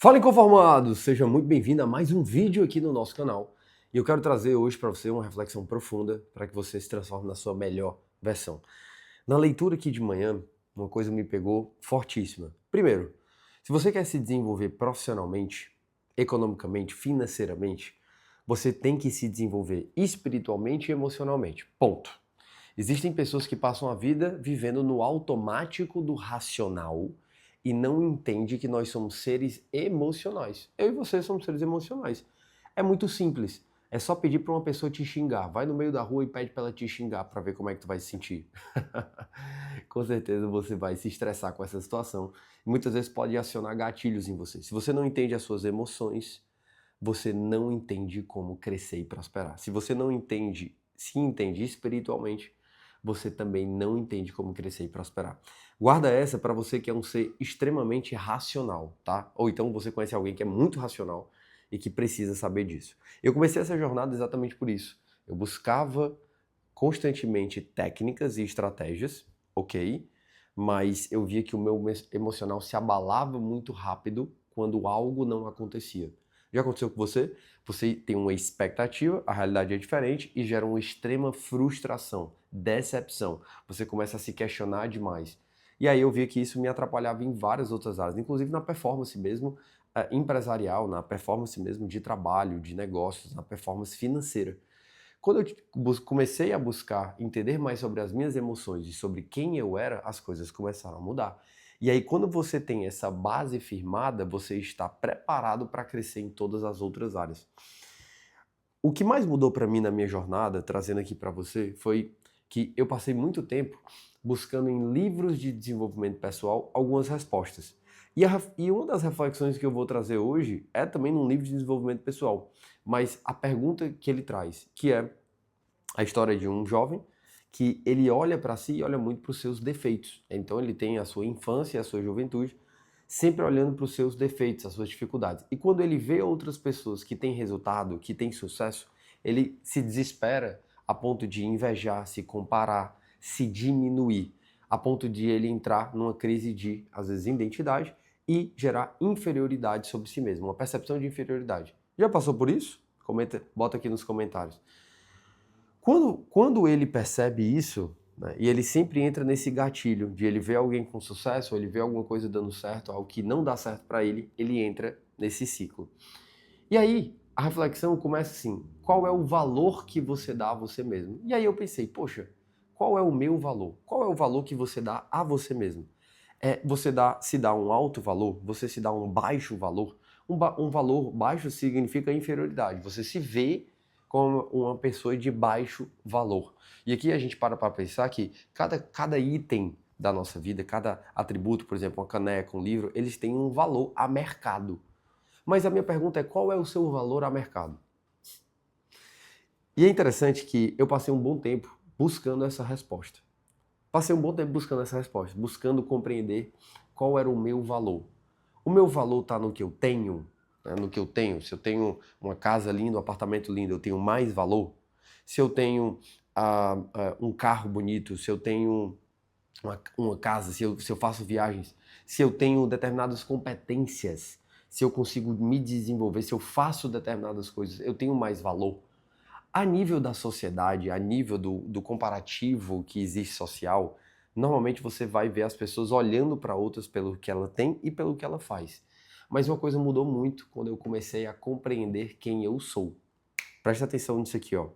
Fala Inconformado! Seja muito bem-vindo a mais um vídeo aqui no nosso canal. E eu quero trazer hoje para você uma reflexão profunda para que você se transforme na sua melhor versão. Na leitura aqui de manhã, uma coisa me pegou fortíssima. Primeiro, se você quer se desenvolver profissionalmente, economicamente, financeiramente, você tem que se desenvolver espiritualmente e emocionalmente. Ponto. Existem pessoas que passam a vida vivendo no automático do racional e não entendem que nós somos seres emocionais. Eu e você somos seres emocionais. É muito simples. É só pedir para uma pessoa te xingar. Vai no meio da rua e pede para ela te xingar para ver como é que tu vai se sentir. Com certeza você vai se estressar com essa situação. Muitas vezes pode acionar gatilhos em você. Se você não entende as suas emoções, você não entende como crescer e prosperar. Se você não entende, se entende espiritualmente, você também não entende como crescer e prosperar. Guarda essa para você que é um ser extremamente racional, tá? Ou então você conhece alguém que é muito racional e que precisa saber disso. Eu comecei essa jornada exatamente por isso. Eu buscava constantemente técnicas e estratégias, ok? Mas eu via que o meu emocional se abalava muito rápido quando algo não acontecia. Já aconteceu com você? Você tem uma expectativa, a realidade é diferente e gera uma extrema frustração, decepção. Você começa a se questionar demais. E aí eu vi que isso me atrapalhava em várias outras áreas, inclusive na performance mesmo empresarial, na performance mesmo de trabalho, de negócios, na performance financeira. Quando eu comecei a buscar entender mais sobre as minhas emoções e sobre quem eu era, as coisas começaram a mudar. E aí, quando você tem essa base firmada, você está preparado para crescer em todas as outras áreas. O que mais mudou para mim na minha jornada, trazendo aqui para você, foi que eu passei muito tempo buscando em livros de desenvolvimento pessoal algumas respostas. E uma das reflexões que eu vou trazer hoje é também num livro de desenvolvimento pessoal, mas a pergunta que ele traz, que é a história de um jovem que ele olha para si e olha muito para os seus defeitos. Então ele tem a sua infância e a sua juventude sempre olhando para os seus defeitos, as suas dificuldades. E quando ele vê outras pessoas que têm resultado, que têm sucesso, ele se desespera a ponto de invejar, se comparar, se diminuir, a ponto de ele entrar numa crise de, às vezes, identidade e gerar inferioridade sobre si mesmo, uma percepção de inferioridade. Já passou por isso? Comenta, bota aqui nos comentários. Quando ele percebe isso, né, e ele sempre entra nesse gatilho de ele ver alguém com sucesso, ele vê alguma coisa dando certo, algo que não dá certo para ele entra nesse ciclo. E aí, a reflexão começa assim, qual é o valor que você dá a você mesmo? E aí eu pensei, poxa, qual é o meu valor? Qual é o valor que você dá a você mesmo? Você se dá um alto valor? Você se dá um baixo valor? Um valor baixo significa inferioridade. Você se vê como uma pessoa de baixo valor. E aqui a gente para pensar que cada item da nossa vida, cada atributo, por exemplo, uma caneca, um livro, eles têm um valor a mercado. Mas a minha pergunta é, qual é o seu valor a mercado? E é interessante que eu passei um bom tempo buscando essa resposta. Passei um bom tempo buscando essa resposta, buscando compreender qual era o meu valor. O meu valor está no que eu tenho, né? No que eu tenho. Se eu tenho uma casa linda, um apartamento lindo, eu tenho mais valor. Se eu tenho um carro bonito, se eu tenho uma casa, se eu faço viagens, se eu tenho determinadas competências, se eu consigo me desenvolver, se eu faço determinadas coisas, eu tenho mais valor. A nível da sociedade, a nível do comparativo que existe social, normalmente você vai ver as pessoas olhando para outras pelo que ela tem e pelo que ela faz. Mas uma coisa mudou muito quando eu comecei a compreender quem eu sou. Presta atenção nisso aqui, ó.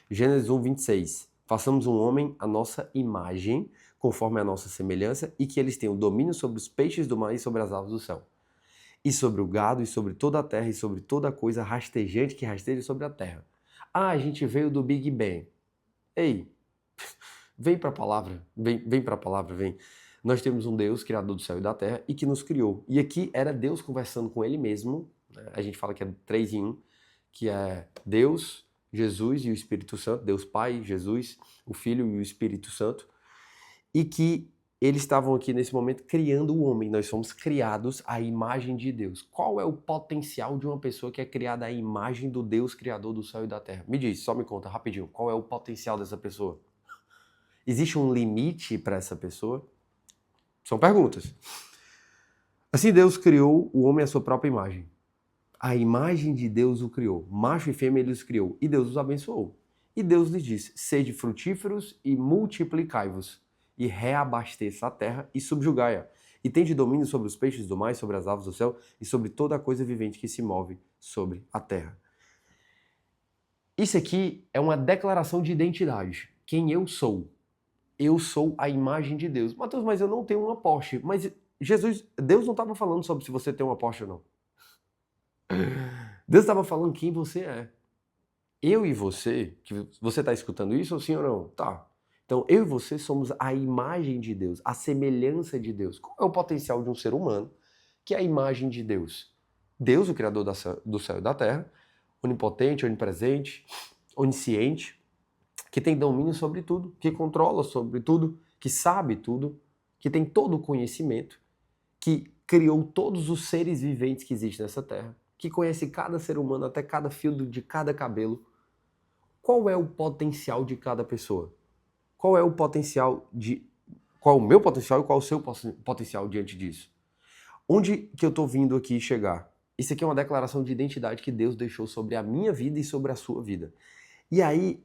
Gênesis 1, 26. Façamos um homem à nossa imagem, conforme a nossa semelhança, e que eles tenham domínio sobre os peixes do mar e sobre as aves do céu. E sobre o gado, e sobre toda a terra, e sobre toda coisa rastejante que rasteja sobre a terra. Ah, a gente veio do Big Bang. Ei, vem para a palavra, vem para a palavra, vem. Nós temos um Deus, criador do céu e da terra, e que nos criou. E aqui era Deus conversando com ele mesmo, né? A gente fala que é 3 em 1, que é Deus, Jesus e o Espírito Santo, Deus Pai, Jesus, o Filho e o Espírito Santo, e que eles estavam aqui nesse momento criando o homem. Nós somos criados à imagem de Deus. Qual é o potencial de uma pessoa que é criada à imagem do Deus criador do céu e da terra? Me diz, só me conta rapidinho, qual é o potencial dessa pessoa? Existe um limite para essa pessoa? São perguntas. Assim Deus criou o homem à sua própria imagem. A imagem de Deus o criou. Macho e fêmea ele os criou. E Deus os abençoou. E Deus lhes disse: sede frutíferos e multiplicai-vos, e reabasteça a terra e subjugai-a. E tende domínio sobre os peixes do mar, sobre as aves do céu e sobre toda a coisa vivente que se move sobre a terra. Isso aqui é uma declaração de identidade. Quem eu sou? Eu sou a imagem de Deus. Mateus, mas eu não tenho uma Porsche. Mas Deus não estava falando sobre se você tem uma Porsche ou não. Deus estava falando quem você é. Eu e você, que você está escutando isso, sim ou não? Tá. Então, eu e você somos a imagem de Deus, a semelhança de Deus. Qual é o potencial de um ser humano que é a imagem de Deus? Deus, o Criador do céu e da terra, onipotente, onipresente, onisciente, que tem domínio sobre tudo, que controla sobre tudo, que sabe tudo, que tem todo o conhecimento, que criou todos os seres viventes que existem nessa terra, que conhece cada ser humano até cada fio de cada cabelo. Qual é o potencial de cada pessoa? Qual é o potencial de... Qual é o meu potencial e qual é o seu potencial diante disso? Onde que eu estou vindo aqui chegar? Isso aqui é uma declaração de identidade que Deus deixou sobre a minha vida e sobre a sua vida. E aí,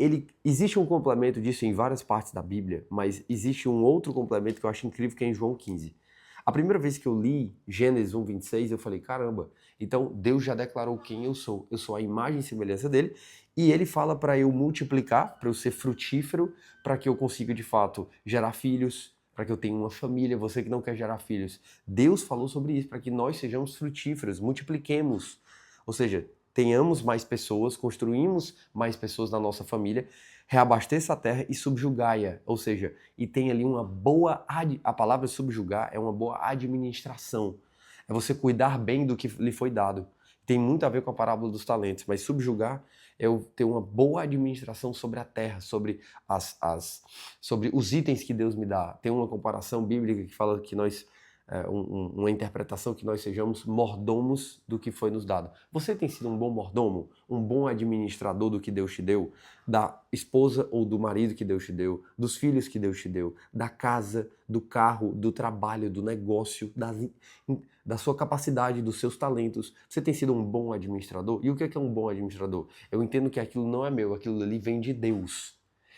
existe um complemento disso em várias partes da Bíblia, mas existe um outro complemento que eu acho incrível, que é em João 15. A primeira vez que eu li Gênesis 1:26, eu falei, caramba, então Deus já declarou quem eu sou. Eu sou a imagem e semelhança dele, e ele fala para eu multiplicar, para eu ser frutífero, para que eu consiga de fato gerar filhos, para que eu tenha uma família. Você que não quer gerar filhos, Deus falou sobre isso, para que nós sejamos frutíferos, multipliquemos. Ou seja, tenhamos mais pessoas, construímos mais pessoas na nossa família, reabasteça a terra e subjugai-a, ou seja, e tem ali uma boa, a palavra subjugar é uma boa administração, é você cuidar bem do que lhe foi dado. Tem muito a ver com a parábola dos talentos, mas subjugar é eu ter uma boa administração sobre a terra, sobre sobre os itens que Deus me dá. Tem uma comparação bíblica que fala que nós uma interpretação que nós sejamos mordomos do que foi nos dado. Você tem sido um bom mordomo, um bom administrador do que Deus te deu, da esposa ou do marido que Deus te deu, dos filhos que Deus te deu, da casa, do carro, do trabalho, do negócio, da sua capacidade, dos seus talentos. Você tem sido um bom administrador? E o que é um bom administrador? Eu entendo que aquilo não é meu, aquilo ali vem de Deus.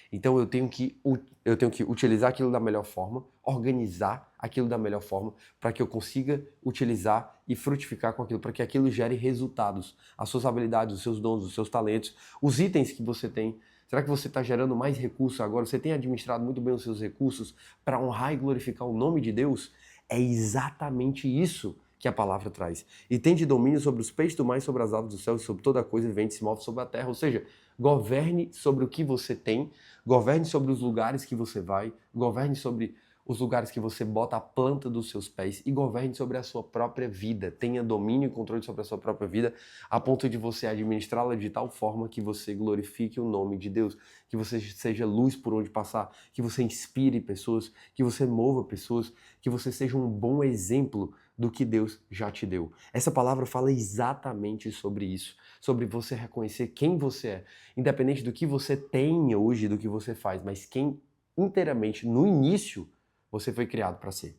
Então eu tenho que utilizar aquilo da melhor forma, organizar aquilo da melhor forma, para que eu consiga utilizar e frutificar com aquilo, para que aquilo gere resultados, as suas habilidades, os seus dons, os seus talentos, os itens que você tem. Será que você está gerando mais recursos agora? Você tem administrado muito bem os seus recursos para honrar e glorificar o nome de Deus? É exatamente isso que a palavra traz. E tem de domínio sobre os peixes do mar, sobre as aves do céu e sobre toda a coisa vivente que se move sobre a terra. Ou seja, governe sobre o que você tem, governe sobre os lugares que você vai, governe sobre os lugares que você bota a planta dos seus pés e governe sobre a sua própria vida. Tenha domínio e controle sobre a sua própria vida, a ponto de você administrá-la de tal forma que você glorifique o nome de Deus, que você seja luz por onde passar, que você inspire pessoas, que você mova pessoas, que você seja um bom exemplo do que Deus já te deu. Essa palavra fala exatamente sobre isso, sobre você reconhecer quem você é, independente do que você tem hoje, do que você faz, mas quem inteiramente, no início, você foi criado para ser.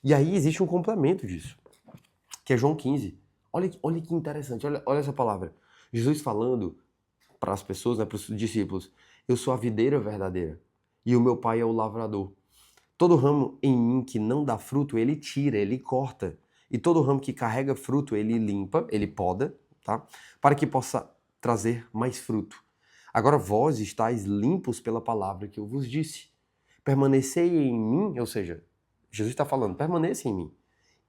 E aí existe um complemento disso, que é João 15. Olha que interessante, olha essa palavra. Jesus falando para as pessoas, né, para os discípulos, eu sou a videira verdadeira e o meu pai é o lavrador. Todo ramo em mim que não dá fruto, ele tira, ele corta. E todo ramo que carrega fruto, ele limpa, ele poda, tá? Para que possa trazer mais fruto. Agora vós estáis limpos pela palavra que eu vos disse. Permanecei em mim, ou seja, Jesus está falando, permaneça em mim.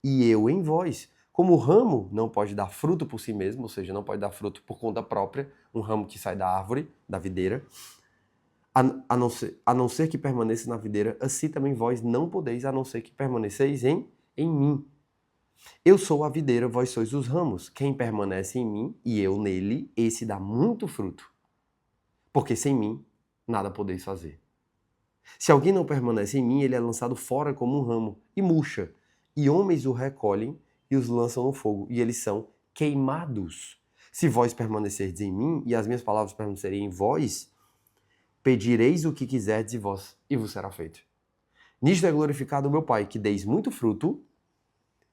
E eu em vós. Como o ramo não pode dar fruto por si mesmo, ou seja, não pode dar fruto por conta própria, um ramo que sai da árvore, da videira, a não ser que permaneça na videira, assim também vós não podeis, a não ser que permaneceis em mim. Eu sou a videira, vós sois os ramos. Quem permanece em mim e eu nele, esse dá muito fruto. Porque sem mim, nada podeis fazer. Se alguém não permanece em mim, ele é lançado fora como um ramo e murcha. E homens o recolhem e os lançam no fogo, e eles são queimados. Se vós permanecerdes em mim e as minhas palavras permanecerem em vós, pedireis o que quiserdes de vós, e vos será feito. Nisto é glorificado o meu Pai, que deis muito fruto,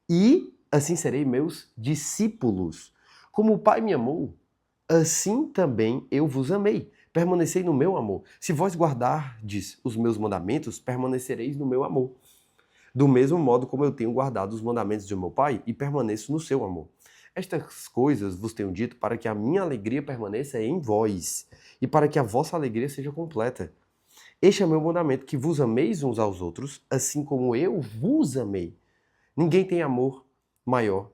e assim serei meus discípulos. Como o Pai me amou, assim também eu vos amei. Permanecei no meu amor. Se vós guardardes os meus mandamentos, permanecereis no meu amor. Do mesmo modo como eu tenho guardado os mandamentos de meu Pai e permaneço no seu amor. Estas coisas vos tenho dito para que a minha alegria permaneça em vós e para que a vossa alegria seja completa. Este é meu mandamento, que vos ameis uns aos outros, assim como eu vos amei. Ninguém tem maior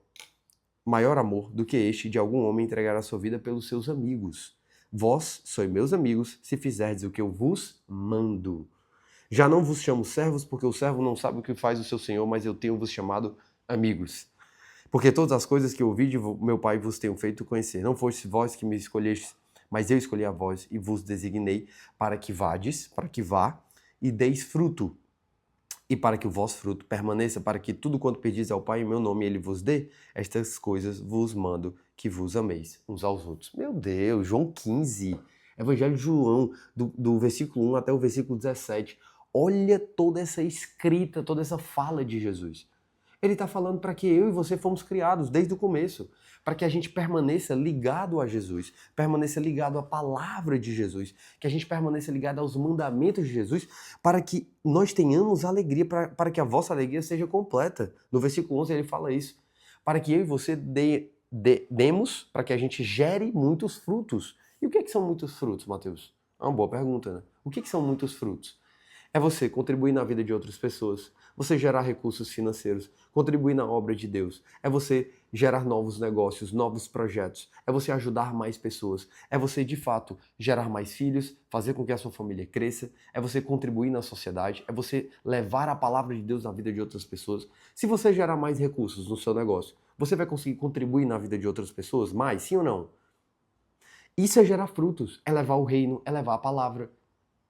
amor do que este de algum homem entregar a sua vida pelos seus amigos. Vós sois meus amigos, se fizerdes o que eu vos mando. Já não vos chamo servos, porque o servo não sabe o que faz o seu senhor, mas eu tenho-vos chamado amigos. Porque todas as coisas que ouvi de meu Pai vos tenho feito conhecer. Não foste vós que me escolhestes, mas eu escolhi a vós e vos designei para que vá e deis fruto. E para que o vosso fruto permaneça, para que tudo quanto pedis ao Pai em meu nome ele vos dê, estas coisas vos mando, que vos ameis uns aos outros. Meu Deus, João 15, Evangelho de João, do versículo 1 até o versículo 17. Olha toda essa escrita, toda essa fala de Jesus. Ele está falando para que eu e você fomos criados desde o começo, para que a gente permaneça ligado a Jesus, permaneça ligado à palavra de Jesus, que a gente permaneça ligado aos mandamentos de Jesus, para que nós tenhamos alegria, para que a vossa alegria seja completa. No versículo 11 ele fala isso, para que eu e você demos, para que a gente gere muitos frutos. E o que são muitos frutos, Mateus? É uma boa pergunta, né? O que são muitos frutos? É você contribuir na vida de outras pessoas, você gerar recursos financeiros, contribuir na obra de Deus, é você gerar novos negócios, novos projetos, é você ajudar mais pessoas, é você de fato gerar mais filhos, fazer com que a sua família cresça, é você contribuir na sociedade, é você levar a palavra de Deus na vida de outras pessoas. Se você gerar mais recursos no seu negócio, você vai conseguir contribuir na vida de outras pessoas mais, sim ou não? Isso é gerar frutos, é levar o reino, é levar a palavra.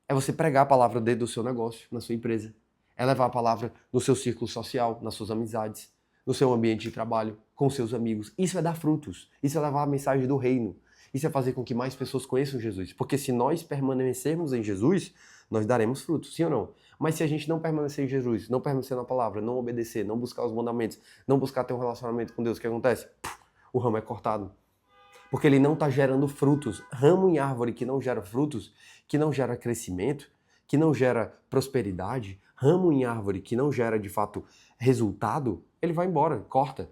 É você pregar a palavra dentro do seu negócio, na sua empresa. É levar a palavra no seu círculo social, nas suas amizades, no seu ambiente de trabalho, com seus amigos. Isso é dar frutos. Isso é levar a mensagem do reino. Isso é fazer com que mais pessoas conheçam Jesus. Porque se nós permanecermos em Jesus, nós daremos frutos, sim ou não? Mas se a gente não permanecer em Jesus, não permanecer na palavra, não obedecer, não buscar os mandamentos, não buscar ter um relacionamento com Deus, o que acontece? O ramo é cortado. Porque ele não está gerando frutos. Ramo em árvore que não gera frutos, que não gera crescimento, que não gera prosperidade, ramo em árvore que não gera de fato resultado, ele vai embora, corta.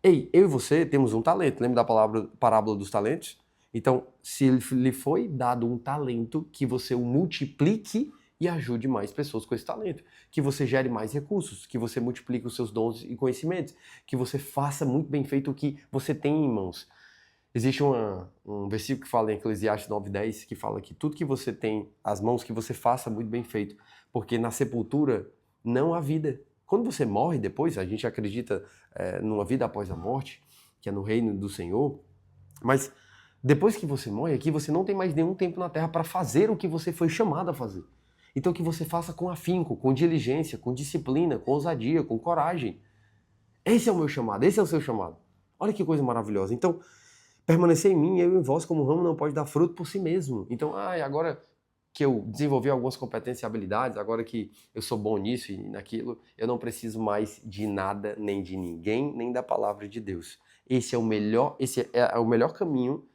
Ei, eu e você temos um talento. Lembra da parábola dos talentos? Então, se lhe foi dado um talento, que você o multiplique e ajude mais pessoas com esse talento. Que você gere mais recursos, que você multiplique os seus dons e conhecimentos, que você faça muito bem feito o que você tem em mãos. Existe um versículo que fala em Eclesiastes 9:10, que fala que tudo que você tem às mãos, que você faça muito bem feito, porque na sepultura não há vida. Quando você morre depois, a gente acredita numa vida após a morte, que é no reino do Senhor, mas depois que você morre aqui, você não tem mais nenhum tempo na terra para fazer o que você foi chamado a fazer. Então que você faça com afinco, com diligência, com disciplina, com ousadia, com coragem. Esse é o meu chamado, esse é o seu chamado. Olha que coisa maravilhosa. Então, permanecer em mim, eu em vós, como ramo não pode dar fruto por si mesmo. Então, agora que eu desenvolvi algumas competências e habilidades, agora que eu sou bom nisso e naquilo, eu não preciso mais de nada, nem de ninguém, nem da palavra de Deus. Esse é o melhor caminho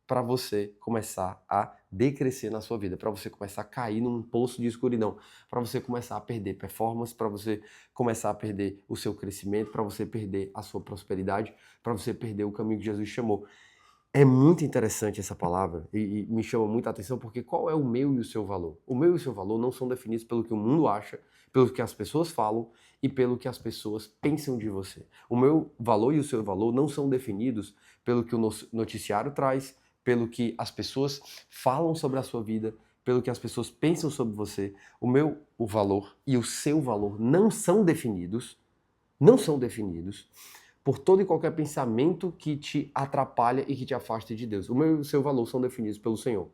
para você começar a decrescer na sua vida, para você começar a cair num poço de escuridão, para você começar a perder performance, para você começar a perder o seu crescimento, para você perder a sua prosperidade, para você perder o caminho que Jesus chamou. É muito interessante essa palavra e me chama muita atenção, porque qual é o meu e o seu valor? O meu e o seu valor não são definidos pelo que o mundo acha, pelo que as pessoas falam e pelo que as pessoas pensam de você. O meu valor e o seu valor não são definidos pelo que o noticiário traz, pelo que as pessoas falam sobre a sua vida, pelo que as pessoas pensam sobre você. O valor e o seu valor não são definidos por todo e qualquer pensamento que te atrapalha e que te afasta de Deus. O meu e o seu valor são definidos pelo Senhor.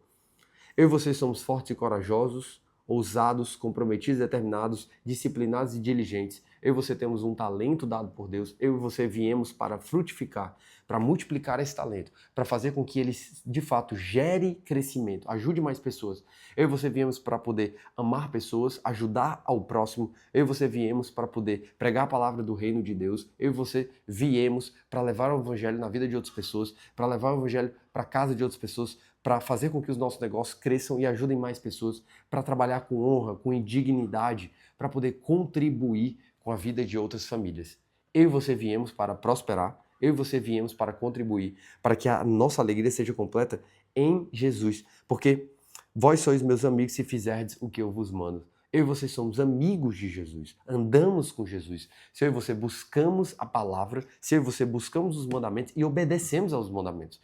Eu e você somos fortes e corajosos, ousados, comprometidos, determinados, disciplinados e diligentes. eu e você temos um talento dado por Deus, eu e você viemos para frutificar, para multiplicar esse talento, para fazer com que ele de fato gere crescimento, ajude mais pessoas. Eu e você viemos para poder amar pessoas, ajudar ao próximo, eu e você viemos para poder pregar a palavra do reino de Deus, eu e você viemos para levar o evangelho na vida de outras pessoas, para levar o evangelho para a casa de outras pessoas, para fazer com que os nossos negócios cresçam e ajudem mais pessoas, para trabalhar com honra, com indignidade, para poder contribuir com a vida de outras famílias. Eu e você viemos para prosperar, eu e você viemos para contribuir, para que a nossa alegria seja completa em Jesus. Porque vós sois meus amigos se fizerdes o que eu vos mando. Eu e você somos amigos de Jesus, andamos com Jesus. Se eu e você buscamos a palavra, se eu e você buscamos os mandamentos e obedecemos aos mandamentos.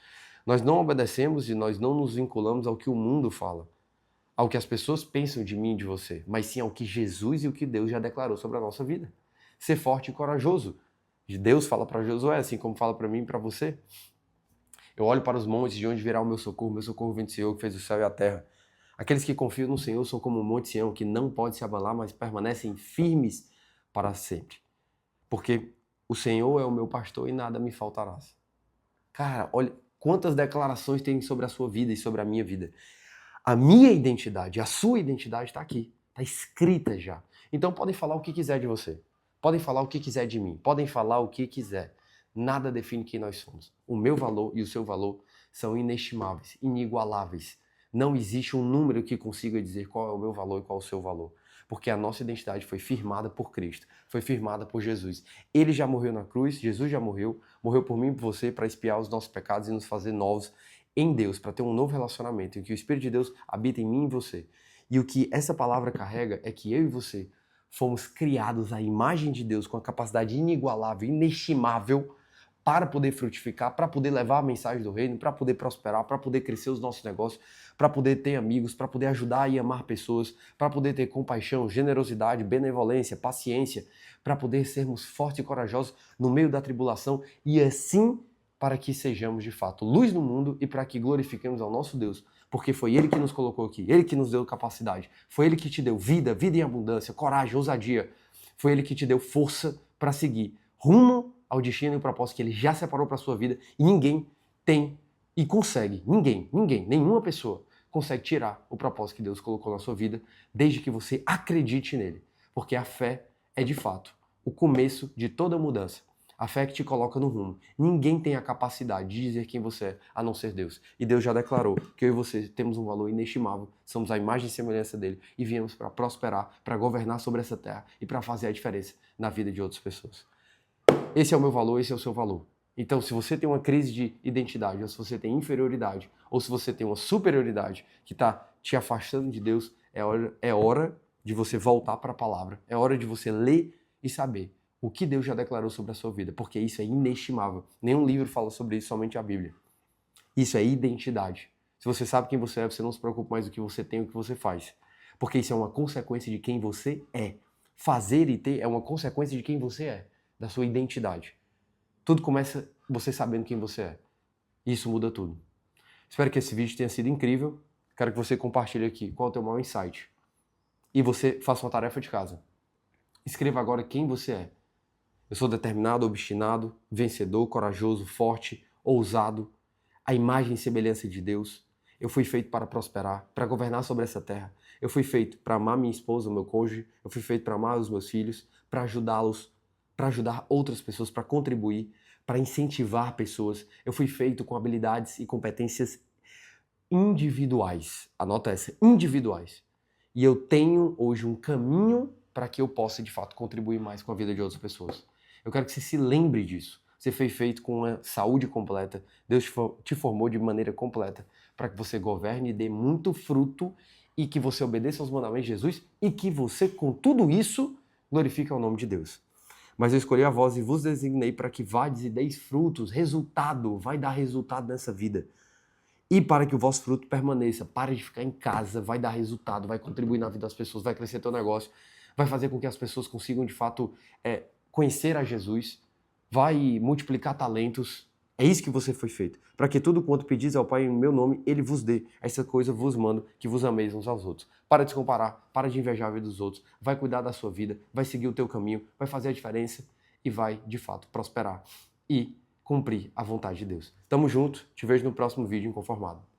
Nós não obedecemos e nós não nos vinculamos ao que o mundo fala, ao que as pessoas pensam de mim e de você, mas sim ao que Jesus e o que Deus já declarou sobre a nossa vida. Ser forte e corajoso. Deus fala para Josué, assim como fala para mim e para você. Eu olho para os montes, de onde virá o meu socorro vem do Senhor que fez o céu e a terra. Aqueles que confiam no Senhor são como o monte Sião, que não pode se abalar, mas permanecem firmes para sempre. Porque o Senhor é o meu pastor e nada me faltará. Cara, olha quantas declarações tem sobre a sua vida e sobre a minha vida. A minha identidade, a sua identidade está aqui, está escrita já. Então podem falar o que quiser de você, podem falar o que quiser de mim, podem falar o que quiser. Nada define quem nós somos. O meu valor e o seu valor são inestimáveis, inigualáveis. Não existe um número que consiga dizer qual é o meu valor e qual é o seu valor. Porque a nossa identidade foi firmada por Cristo, foi firmada por Jesus. Ele já morreu na cruz, Jesus já morreu por mim e por você para expiar os nossos pecados e nos fazer novos em Deus, para ter um novo relacionamento em que o Espírito de Deus habita em mim e em você. E o que essa palavra carrega é que eu e você fomos criados à imagem de Deus com a capacidade inigualável, inestimável, para poder frutificar, para poder levar a mensagem do reino, para poder prosperar, para poder crescer os nossos negócios, para poder ter amigos, para poder ajudar e amar pessoas, para poder ter compaixão, generosidade, benevolência, paciência, para poder sermos fortes e corajosos no meio da tribulação e assim para que sejamos de fato luz no mundo e para que glorifiquemos ao nosso Deus, porque foi Ele que nos colocou aqui, Ele que nos deu capacidade, foi Ele que te deu vida, vida em abundância, coragem, ousadia, foi Ele que te deu força para seguir rumo ao destino e o propósito que Ele já separou para a sua vida e ninguém tem e consegue, nenhuma pessoa consegue tirar o propósito que Deus colocou na sua vida desde que você acredite nele, porque a fé é de fato o começo de toda mudança. A fé que te coloca no rumo. Ninguém tem a capacidade de dizer quem você é, a não ser Deus. E Deus já declarou que eu e você temos um valor inestimável, somos a imagem e semelhança dele e viemos para prosperar, para governar sobre essa terra e para fazer a diferença na vida de outras pessoas. Esse é o meu valor, esse é o seu valor. Então, se você tem uma crise de identidade, ou se você tem inferioridade, ou se você tem uma superioridade que está te afastando de Deus, é hora de você voltar para a palavra. É hora de você ler e saber o que Deus já declarou sobre a sua vida, porque isso é inestimável. Nenhum livro fala sobre isso, somente a Bíblia. Isso é identidade. Se você sabe quem você é, você não se preocupa mais do que você tem e o que você faz. Porque isso é uma consequência de quem você é. Fazer e ter é uma consequência de quem você é, da sua identidade. Tudo começa você sabendo quem você é. Isso muda tudo. Espero que esse vídeo tenha sido incrível. Quero que você compartilhe aqui qual é o teu maior insight. E você faça uma tarefa de casa. Escreva agora quem você é. Eu sou determinado, obstinado, vencedor, corajoso, forte, ousado, a imagem e semelhança de Deus. Eu fui feito para prosperar, para governar sobre essa terra. Eu fui feito para amar minha esposa, o meu cônjuge. Eu fui feito para amar os meus filhos, para ajudá-los, para ajudar outras pessoas, para contribuir, para incentivar pessoas. Eu fui feito com habilidades e competências individuais. Anota essa, individuais. E eu tenho hoje um caminho para que eu possa, de fato, contribuir mais com a vida de outras pessoas. Eu quero que você se lembre disso. Você foi feito com uma saúde completa. Deus te formou de maneira completa para que você governe e dê muito fruto e que você obedeça aos mandamentos de Jesus e que você, com tudo isso, glorifique o nome de Deus. Mas eu escolhi a vós e vos designei para que vades e deis frutos. Resultado, vai dar resultado nessa vida. E para que o vosso fruto permaneça. Pare de ficar em casa, vai dar resultado, vai contribuir na vida das pessoas, vai crescer teu negócio, vai fazer com que as pessoas consigam, de fato, conhecer a Jesus, vai multiplicar talentos, É isso que você foi feito. Para que tudo quanto pedis ao Pai em meu nome, Ele vos dê. Essa coisa vos mando, que vos ameis uns aos outros. Para de se comparar, para de invejar a vida dos outros. Vai cuidar da sua vida, vai seguir o teu caminho, vai fazer a diferença e vai, de fato, prosperar e cumprir a vontade de Deus. Tamo junto, te vejo no próximo vídeo inconformado.